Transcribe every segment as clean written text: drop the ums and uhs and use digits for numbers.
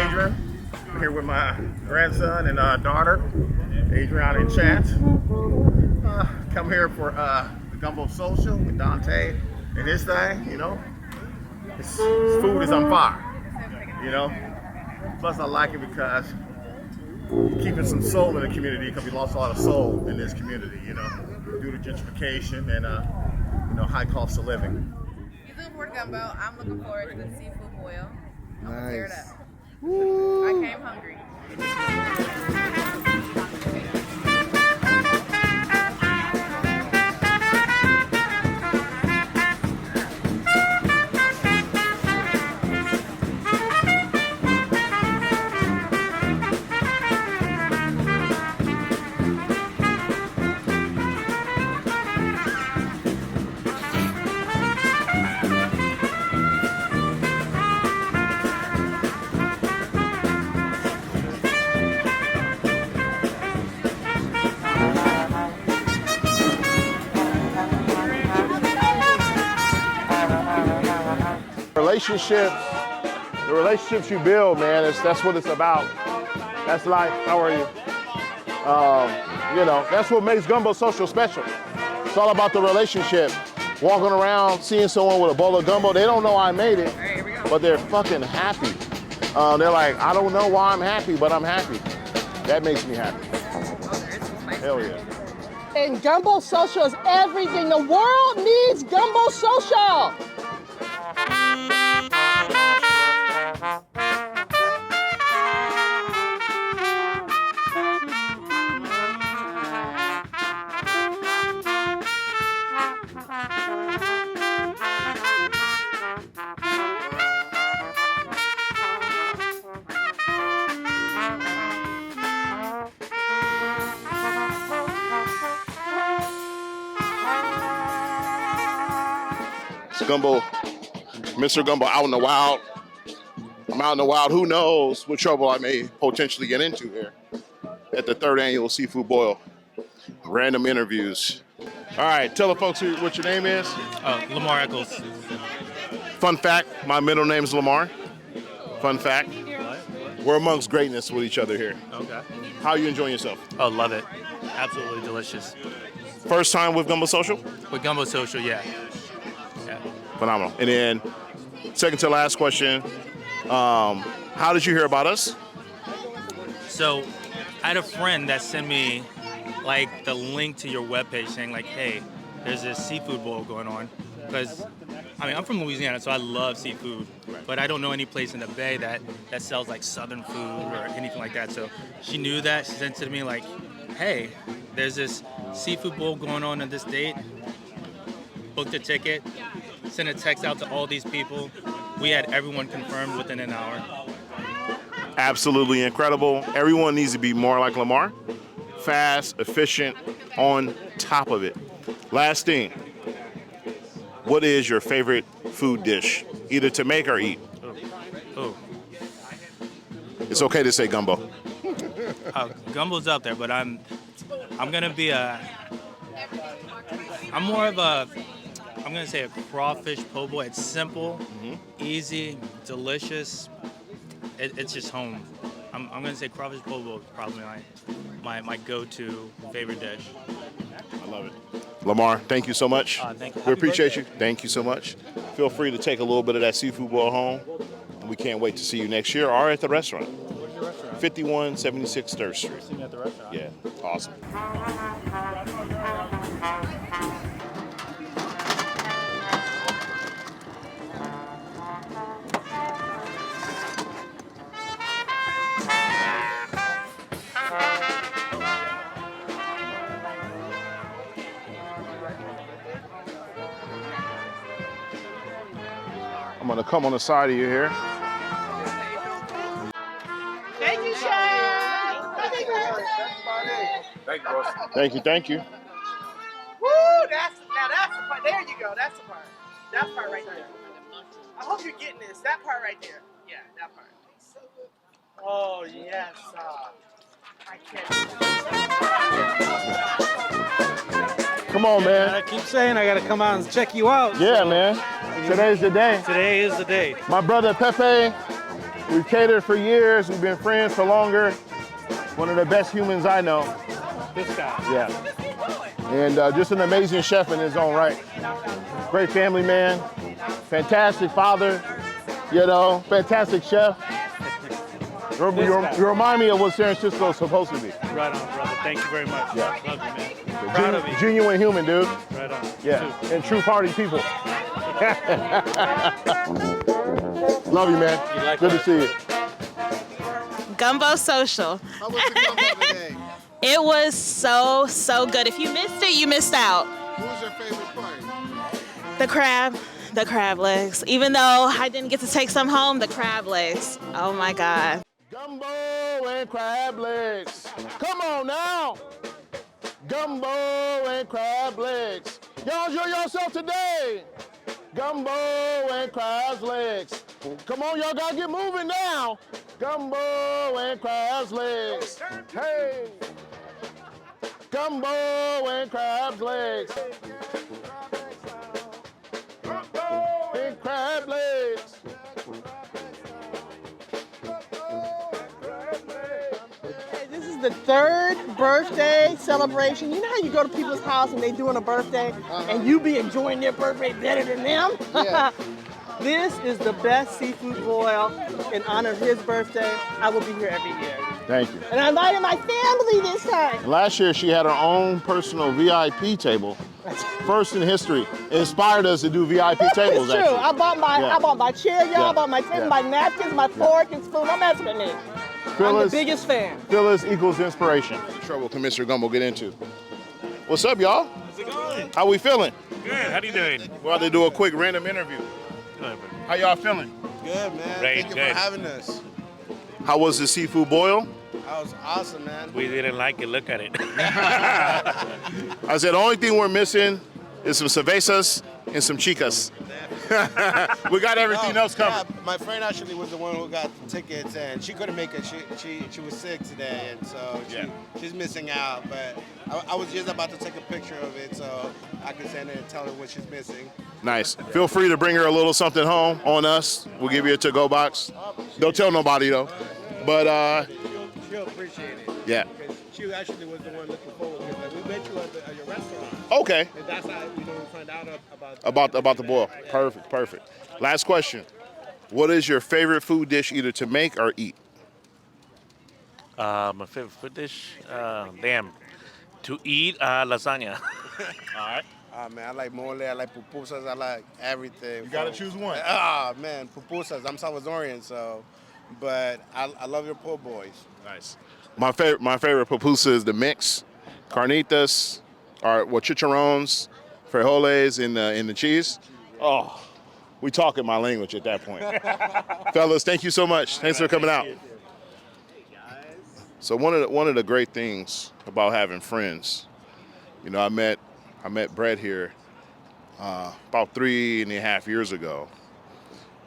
Adrian. I'm here with my grandson and daughter, Adriana in chat. Come here for the Gumbo Social with Dante and his thing, you know. His food is on fire, you know. Plus I like it because keeping some soul in the community, because we lost a lot of soul in this community, you know, due to gentrification and you know, high cost of living. He's looking forward to gumbo. I'm looking forward to the seafood boil. I'm gonna tear it up. Woo. I came hungry. The relationships you build, man, that's what it's about. That's life. How are you? You know, that's what makes Gumbo Social special. It's all about the relationship. Walking around, seeing someone with a bowl of gumbo, they don't know I made it, but they're fucking happy. They're like, I don't know why I'm happy, but I'm happy. That makes me happy. Hell yeah. And Gumbo Social is everything. The world needs Gumbo Social. It's Gumbo, Mr. Gumbo out in the wild. I'm out in the wild. Who knows what trouble I may potentially get into here at the 3rd annual Seafood Boil. Random interviews. All right, tell the folks what your name is. Lamar Eccles. Fun fact, my middle name is Lamar. Fun fact. We're amongst greatness with each other here. Okay. How are you enjoying yourself? Oh, love it. Absolutely delicious. First time with Gumbo Social? With Gumbo Social, yeah. Phenomenal. And then second to last question, how did you hear about us? So I had a friend that sent me like the link to your webpage saying like, hey, there's this seafood bowl going on. Because I mean, I'm from Louisiana, so I love seafood, but I don't know any place in the Bay that sells like Southern food or anything like that. So she knew that. She sent it to me like, hey, there's this seafood bowl going on this date. Booked a ticket, sent a text out to all these people. We had everyone confirmed within an hour. Absolutely incredible. Everyone needs to be more like Lamar. Fast, efficient, on top of it. Last thing, what is your favorite food dish, either to make or eat? Oh. It's okay to say gumbo. Gumbo's up there, but I'm gonna be I'm gonna say a crawfish po' boy. It's simple, easy, delicious. It's just home. I'm gonna say crawfish po' boy is probably my go-to favorite dish. I love it. Lamar, thank you so much. Thank you. We appreciate you. Thank you so much. Feel free to take a little bit of that seafood boil home. And we can't wait to see you next year or at the restaurant. Where's your restaurant? 5176 3rd Street. See me at the restaurant. Yeah, awesome. I'm gonna come on the side of you here. Thank you, Chef. Happy birthday. Thank you, boss. Thank you, thank you. Woo, that's the part. There you go. That's the part. That part right there. I hope you're getting this. That part right there. Yeah, that part. Oh yes. I can't. Come on, man. I keep saying I gotta come out and check you out. Yeah, man. Today's the day. Today is the day. My brother Pepe, We've catered for years. We've been friends for longer. One of the best humans I know. This guy. Yeah. And just an amazing chef in his own right. Great family man. Fantastic father. You know, fantastic chef. You remind me of what San Francisco is supposed to be. Right on, brother. Thank you very much. Yeah. Love you, man. Proud of you. Genuine human, dude. Right on. Yeah. And true party people. Love you, man. Good to see you. Gumbo Social. How was the gumbo today? It was so good. If you missed it, you missed out. What was your favorite part? The crab legs. Even though I didn't get to take some home, the crab legs. Oh my God. Gumbo and crab legs. Come on now. Gumbo and crab legs. Y'all enjoy yourself today. Gumbo and crab legs. Come on, y'all gotta get moving now. Gumbo and crab legs. Hey. Gumbo and crab legs. Gumbo and crab legs. This is the third birthday celebration. You know how you go to people's house and they doing a birthday and you be enjoying their birthday better than them? Yeah. This is the best seafood boil in honor of his birthday. I will be here every year. Thank you. And I invited my family this time. Last year, she had her own personal VIP table. First in history. It inspired us to do VIP tables, It's true. actually. I bought my chair, y'all. Yeah. I bought my table, Yeah. my napkins, my fork and spoon. Don't mess with me. I'm the biggest fan. Phyllis equals inspiration. Trouble can Mr. Gumbo get into. What's up, y'all? How's it going? How we feeling? Good. How you doing? We're about to do a quick random interview. Good. How y'all feeling? Good, man. Great, Thank you good. for having us. How was the seafood boil? That was awesome, man. We didn't like it. Look at it. I said the only thing we're missing is some cervezas and some chicas. We got everything else covered. Yeah, my friend actually was the one who got the tickets, and she couldn't make it. She was sick today, and so she's missing out. But I was just about to take a picture of it, so I could send her and tell her what she's missing. Nice. Feel free to bring her a little something home on us. We'll give you a to-go box. Don't tell nobody though. But She'll appreciate it. yeah. Because she actually was the one looking forward to it. We met you at your restaurant, Okay. and that's how we found out About the boil. Perfect. Last question. What is your favorite food dish either to make or eat? My favorite food dish? To eat lasagna. All right. Man, I like mole, I like pupusas, I like everything. You gotta choose one. Man, pupusas. I'm Salvadorian, so, but I love your po' boys. Nice. My favorite pupusa is the mix, carnitas, or chicharrones, frijoles in the cheese. Oh, we talking my language at that point. Fellas, thank you so much. Thanks for coming out. So one of the great things about having friends, you know, I met Brett here about 3.5 years ago,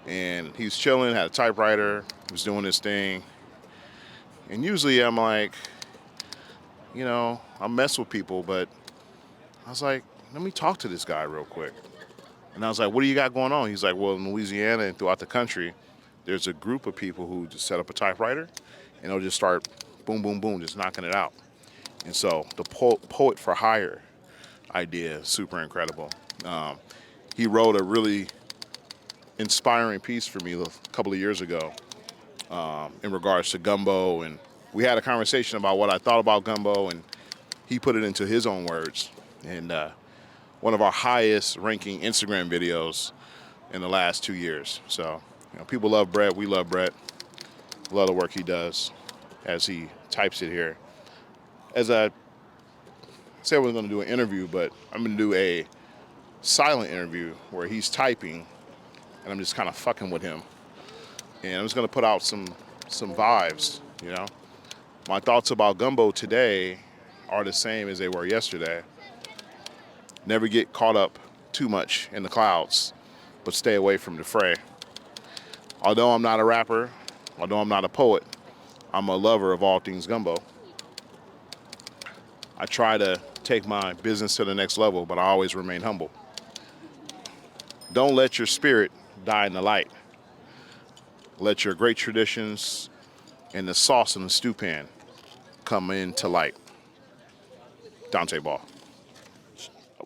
and he was chilling, had a typewriter, was doing his thing. And usually I'm like, you know, I mess with people, but I was like, let me talk to this guy real quick. And I was like, what do you got going on? He's like, well, in Louisiana and throughout the country, there's a group of people who just set up a typewriter and they'll just start boom, boom, boom, just knocking it out. And so the poet for hire idea is super incredible. He wrote a really inspiring piece for me a couple of years ago in regards to gumbo, and we had a conversation about what I thought about gumbo, and he put it into his own words. And one of our highest ranking Instagram videos in the last 2 years. So, you know, people love Brett, we love Brett. Love the work he does as he types it here. As I said, we're gonna do an interview, but I'm gonna do a silent interview where he's typing and I'm just kind of fucking with him. And I'm just gonna put out some vibes, you know? My thoughts about gumbo today are the same as they were yesterday. Never get caught up too much in the clouds, but stay away from the fray. Although I'm not a rapper, although I'm not a poet, I'm a lover of all things gumbo. I try to take my business to the next level, but I always remain humble. Don't let your spirit die in the light. Let your great traditions and the sauce in the stew pan come into light. Dante Ball.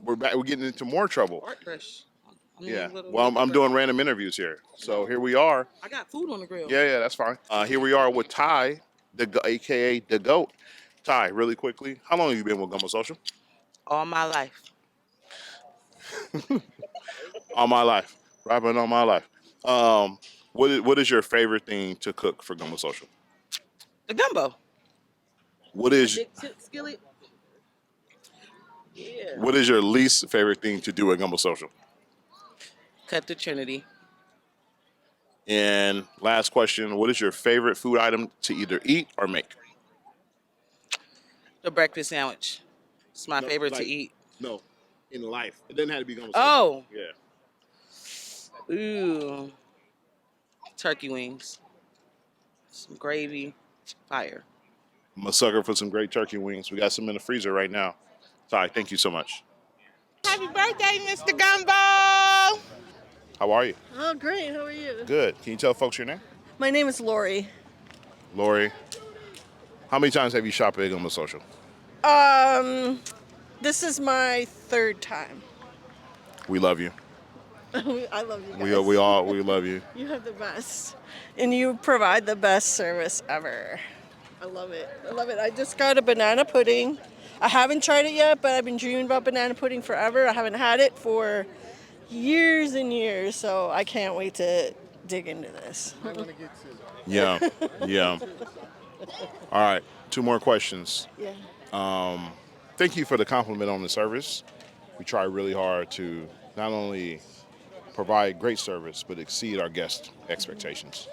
We're back. We're getting into more trouble. Art crush. Yeah. Well, I'm doing random interviews here. So here we are. I got food on the grill. Yeah, that's fine. Here we are with Ty, aka the GOAT. Ty, really quickly, how long have you been with Gumbo Social? All my life. All my life. Rapping all my life. What is your favorite thing to cook for Gumbo Social? The gumbo. What is Big tip skillet. Yeah. what is your least favorite thing to do at Gumbo Social? Cut the Trinity. And last question, what is your favorite food item to either eat or make? The breakfast sandwich. It's my No, favorite like- to eat. No, in life. It doesn't have to be Gumbo Oh. Social. Yeah. Ooh. Turkey wings. Some gravy. Fire. I'm a sucker for some great turkey wings. We got some in the freezer right now. Ty, thank you so much. Happy birthday, Mr. Gumbo! How are you? Oh, great. How are you? Good. Can you tell folks your name? My name is Lori. Lori. How many times have you shopped at Gumbo Social? This is my third time. We love you. I love you guys. We love you. You have the best. And you provide the best service ever. I love it. I love it. I just got a banana pudding. I haven't tried it yet, but I've been dreaming about banana pudding forever. I haven't had it for years and years, so I can't wait to dig into this. Yeah. Yeah. All right. 2 more questions. Yeah. Thank you for the compliment on the service. We try really hard to not only provide great service, but exceed our guest expectations.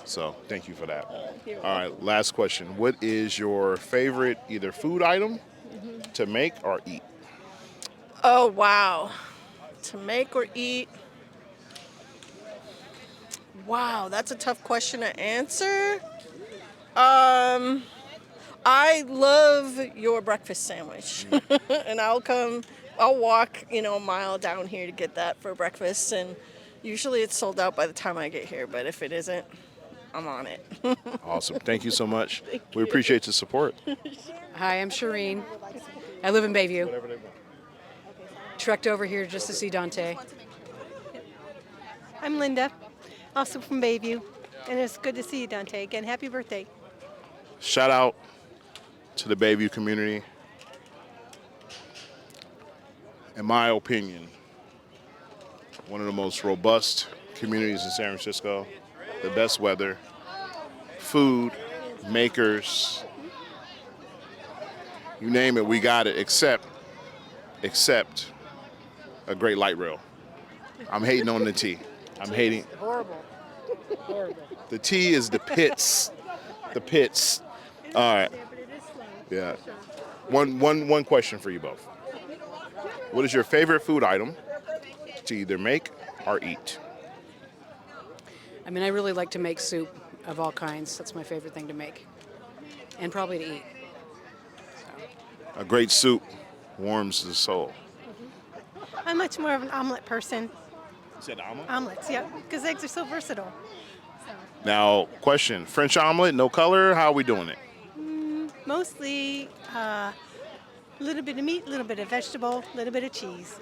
So thank you for that. You're All right, last question. What is your favorite either food item to make or eat? Oh, wow. To make or eat? Wow, that's a tough question to answer. I love your breakfast sandwich. And I'll walk, a mile down here to get that for breakfast. And usually it's sold out by the time I get here, but if it isn't, I'm on it. Awesome. Thank you so much. We appreciate the support. Hi, I'm Shireen. I live in Bayview. Trekked over here just to see Dante. I'm Linda, also from Bayview, and it's good to see you, Dante. Again, happy birthday. Shout out to the Bayview community. In my opinion, one of the most robust communities in San Francisco, the best weather, food, makers, you name it, we got it, except a great light rail. I'm hating on the tea. I'm hating. Horrible. The tea is the pits. The pits. All right. Yeah. One question for you both. What is your favorite food item to either make or eat? I mean, I really like to make soup of all kinds. That's my favorite thing to make. And probably to eat. A great soup warms the soul. I'm much more of an omelet person. You said omelet? Omelets, yeah, because eggs are so versatile. Now, question. French omelet, no color? How are we doing it? Mostly a little bit of meat, a little bit of vegetable, a little bit of cheese.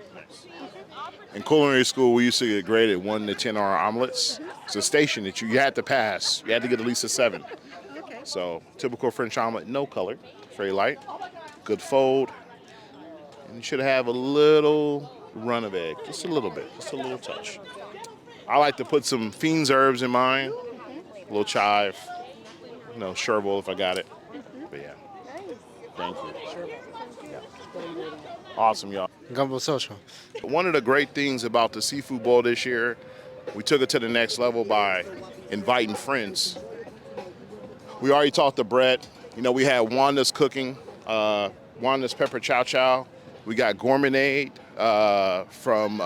In culinary school, we used to get graded 1 to 10 on our omelets. It's a station that you had to pass. You had to get at least a 7. Okay. So, typical French omelet, no color, very light, good fold, and you should have a little run of egg, just a little bit, just a little touch. I like to put some Fiend's herbs in mine, a little chive, chervil if I got it. But yeah, thank you. Awesome, y'all. Gumbo Social. One of the great things about the seafood bowl this year, we took it to the next level by inviting friends. We already talked to Brett. We had Wanda's cooking, Wanda's pepper chow chow. We got Gourmetade from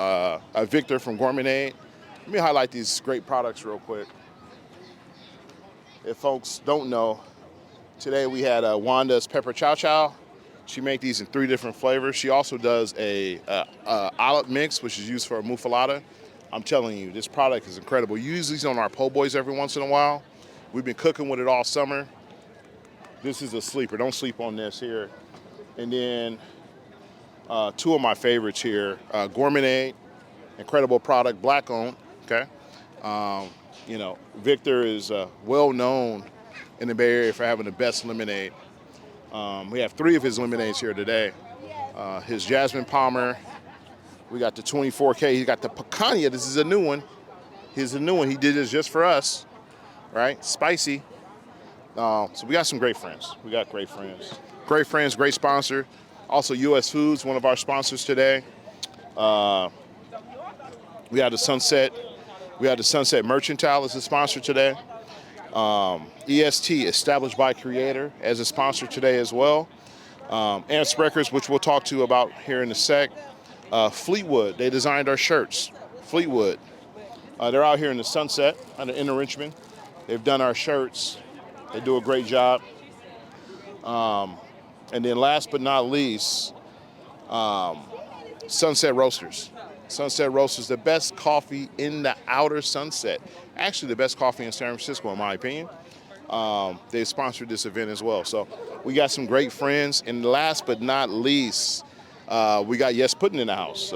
Victor from Gourmetade. Let me highlight these great products real quick. If folks don't know, today we had Wanda's pepper chow chow. She makes these in 3 different flavors. She also does a olive mix, which is used for a muffalata. I'm telling you, this product is incredible. You use these on our po' boys every once in a while. We've been cooking with it all summer. This is a sleeper. Don't sleep on this here. And then two of my favorites here, Gourmet, incredible product, black owned, okay? You know, Victor is well known in the Bay Area for having the best lemonade. We have 3 of his lemonades here today. His Jasmine Palmer, we got the 24K, he got the Picanha, this is a new one. Here's a new one, he did this just for us, right? Spicy. So we got some great friends. We got great friends. Great friends, great sponsor. Also US Foods, one of our sponsors today. We had the Sunset Mercantile as a sponsor today. EST, Established by Creator, as a sponsor today as well. Amps Records, which we'll talk to about here in a sec. Fleetwood, they designed our shirts. Fleetwood. They're out here in the Sunset, in Richmond. They've done our shirts. They do a great job. And then last but not least, Sunset Roasters. Sunset Roasters, the best coffee in the outer Sunset. Actually, the best coffee in San Francisco, in my opinion. They sponsored this event as well. So we got some great friends. And last but not least, we got Yes Pudding in the house.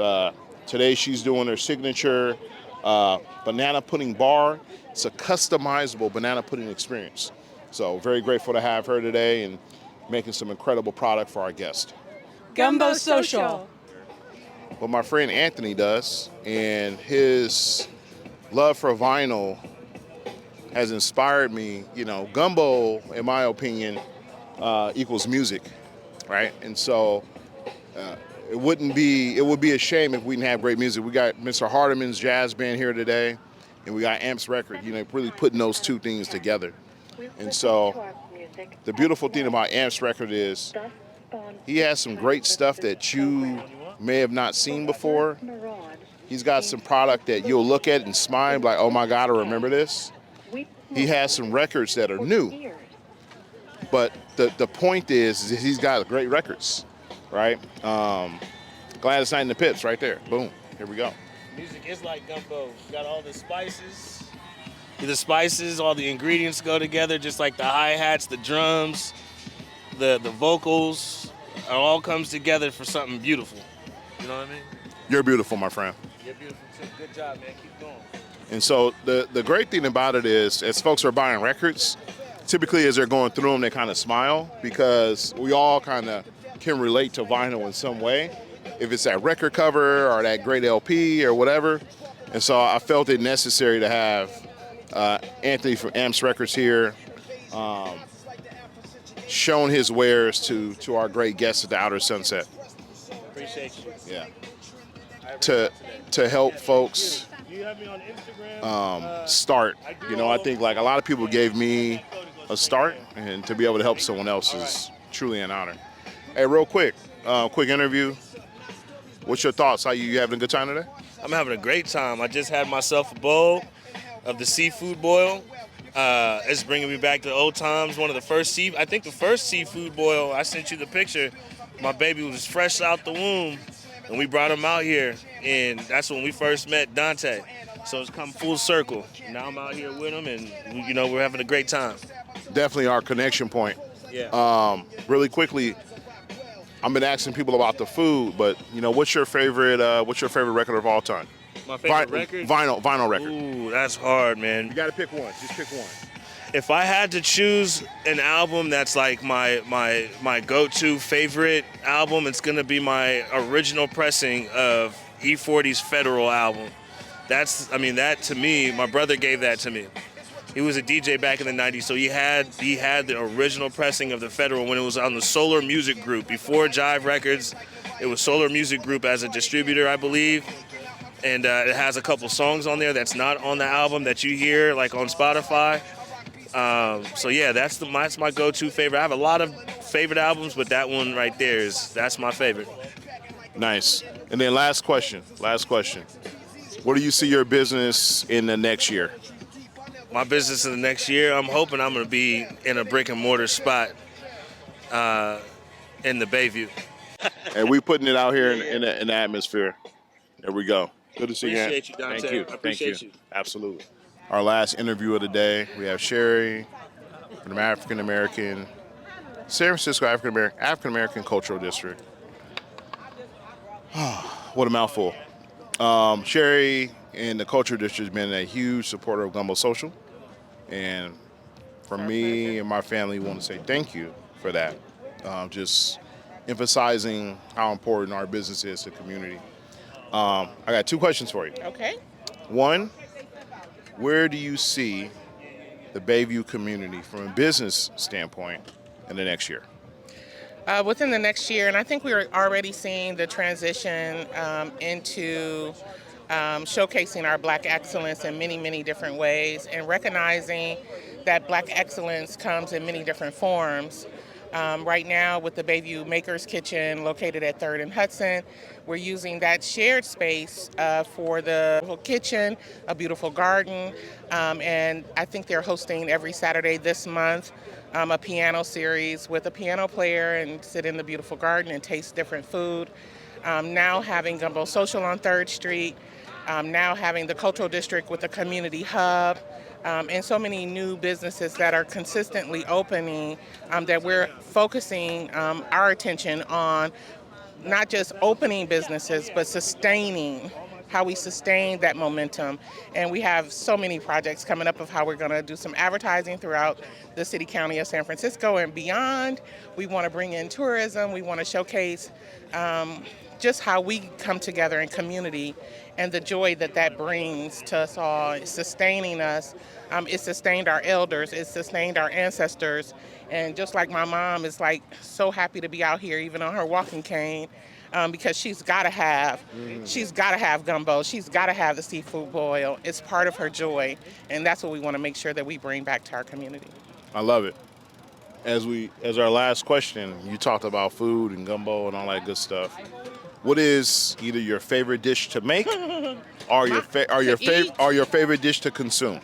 Today she's doing her signature banana pudding bar. It's a customizable banana pudding experience. So very grateful to have her today and making some incredible product for our guest. Gumbo Social. What my friend Anthony does, and his love for vinyl has inspired me. You know, gumbo, in my opinion, equals music, right? And so it would be a shame if we didn't have great music. We got Mr. Hardiman's jazz band here today, and we got Amps Record, you know, really putting those two things together. And so the beautiful thing about Amps Record is he has some great stuff that you may have not seen before. He's got some product that you'll look at and smile like, oh my God, I remember this. He has some records that are new. But the point is he's got great records, right? Gladys Knight and the Pips right there. Boom, here we go. Music is like gumbo. You got all the spices. All the ingredients go together, just like the hi-hats, the drums, the vocals. It all comes together for something beautiful. You know what I mean? You're beautiful, my friend. You're beautiful too. Good job, man. Keep going. And so the great thing about it is, as folks are buying records, typically as they're going through them, they kind of smile because we all kind of can relate to vinyl in some way. If it's that record cover or that great LP or whatever. And so I felt it necessary to have Anthony from Amps Records here, showing his wares to our great guests at the Outer Sunset. Appreciate you. Yeah. To help folks Do you have me on Instagram? start. You know, I think like a lot of people gave me a start, and to be able to help someone else is truly an honor. Hey, real quick interview. What's your thoughts? How you having a good time today? I'm having a great time. I just had myself a bowl of the seafood boil. It's bringing me back to old times. I think the first seafood boil, I sent you the picture. My baby was fresh out the womb, and we brought him out here, and that's when we first met Dante. So it's come full circle. Now I'm out here with him, and you know we're having a great time. Definitely our connection point. Yeah. Really quickly, I've been asking people about the food, but you know, what's your favorite record of all time? My favorite record? Vinyl record. Ooh, that's hard, man. You got to pick one. Just pick one. If I had to choose an album that's like my go-to favorite album, it's gonna be my original pressing of E40's Federal album. That to me, my brother gave that to me. He was a DJ back in the 90s, so he had the original pressing of the Federal when it was on the Solar Music Group. Before Jive Records, it was Solar Music Group as a distributor, I believe. And it has a couple songs on there that's not on the album that you hear like on Spotify. So yeah, that's my go-to favorite. I have a lot of favorite albums, but that one right there that's my favorite. Nice. And then last question. What do you see your business in the next year? My business in the next year, I'm hoping I'm going to be in a brick and mortar spot in the Bayview. And we putting it out here in the atmosphere. There we go. Good to see you. Appreciate you, Dante. Thank you. I appreciate you. Absolutely. Our last interview of the day, we have Sherry from the African American, San Francisco African American Cultural District. What a mouthful. Sherry in the Cultural District has been a huge supporter of Gumbo Social. And for me and my family, we want to say thank you for that. Just emphasizing how important our business is to the community. I got two questions for you. Okay. One, where do you see the Bayview community from a business standpoint in the next year? Within the next year, and I think we're already seeing the transition into showcasing our Black excellence in many, many different ways, and recognizing that Black excellence comes in many different forms. Right now, with the Bayview Maker's Kitchen located at 3rd and Hudson, we're using that shared space for the kitchen, a beautiful garden, and I think they're hosting every Saturday this month a piano series with a piano player and sit in the beautiful garden and taste different food. Now having Gumbo Social on 3rd Street, now having the Cultural District with a community hub, and so many new businesses that are consistently opening, that we're focusing our attention on not just opening businesses, but sustaining, how we sustain that momentum. And we have so many projects coming up of how we're gonna do some advertising throughout the city, county of San Francisco and beyond. We wanna bring in tourism, we wanna showcase just how we come together in community and the joy that that brings to us all. It's sustaining us. It sustained our elders. It sustained our ancestors. And just like my mom is like so happy to be out here, even on her walking cane, because she's got to have gumbo. She's got to have the seafood boil. It's part of her joy, and that's what we want to make sure that we bring back to our community. I love it. As our last question, you talked about food and gumbo and all that good stuff. What is either your favorite dish to make or your favorite dish to consume?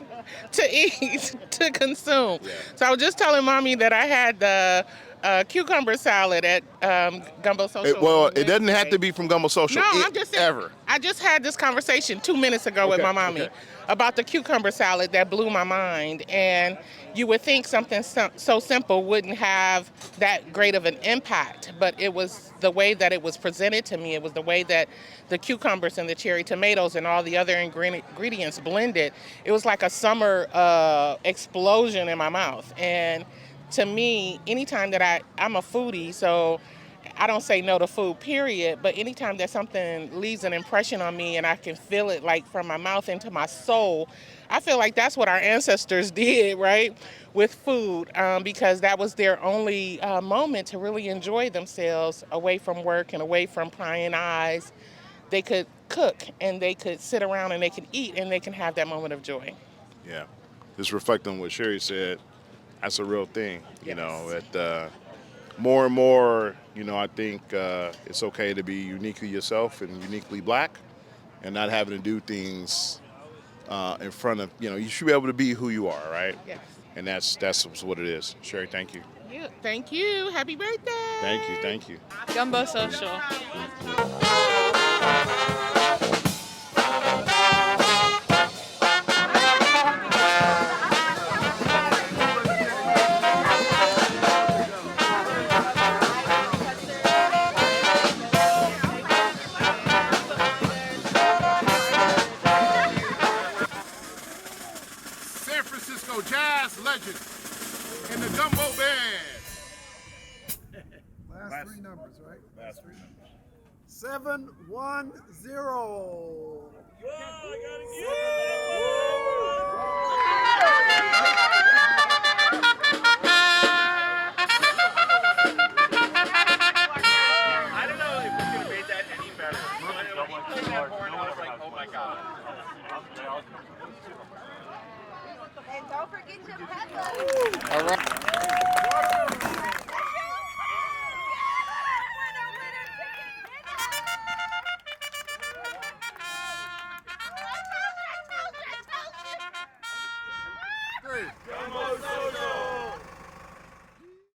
To eat, to consume. Yeah. So I was just telling Mommy that I had the cucumber salad at Gumbo Social. It doesn't have to be from Gumbo Social. No, I'm just saying, ever. I just had this conversation 2 minutes ago with my mommy about the cucumber salad that blew my mind. And you would think something so simple wouldn't have that great of an impact, but it was the way that it was presented to me. It was the way that the cucumbers and the cherry tomatoes and all the other ingredients blended. It was like a summer explosion in my mouth. And to me, anytime that I'm a foodie, so I don't say no to food, period, but anytime that something leaves an impression on me and I can feel it like from my mouth into my soul, I feel like that's what our ancestors did, right, with food, because that was their only moment to really enjoy themselves away from work and away from prying eyes. They could cook and they could sit around and they could eat and they can have that moment of joy. Yeah, just reflecting on what Sherry said, that's a real thing, you know, that more and more, you know, I think it's okay to be uniquely yourself and uniquely Black and not having to do things in front of, you know, you should be able to be who you are, right? Yes. And that's what it is. Sherry, thank you. Yeah, thank you. Happy birthday. Thank you. Gumbo Social. San Francisco jazz legend in the Gumbo Band. Last three numbers, right? Last three numbers. 710. I don't know if we could have made that any better. We played that horn and I was like, oh my god. And don't forget your peppers. All right.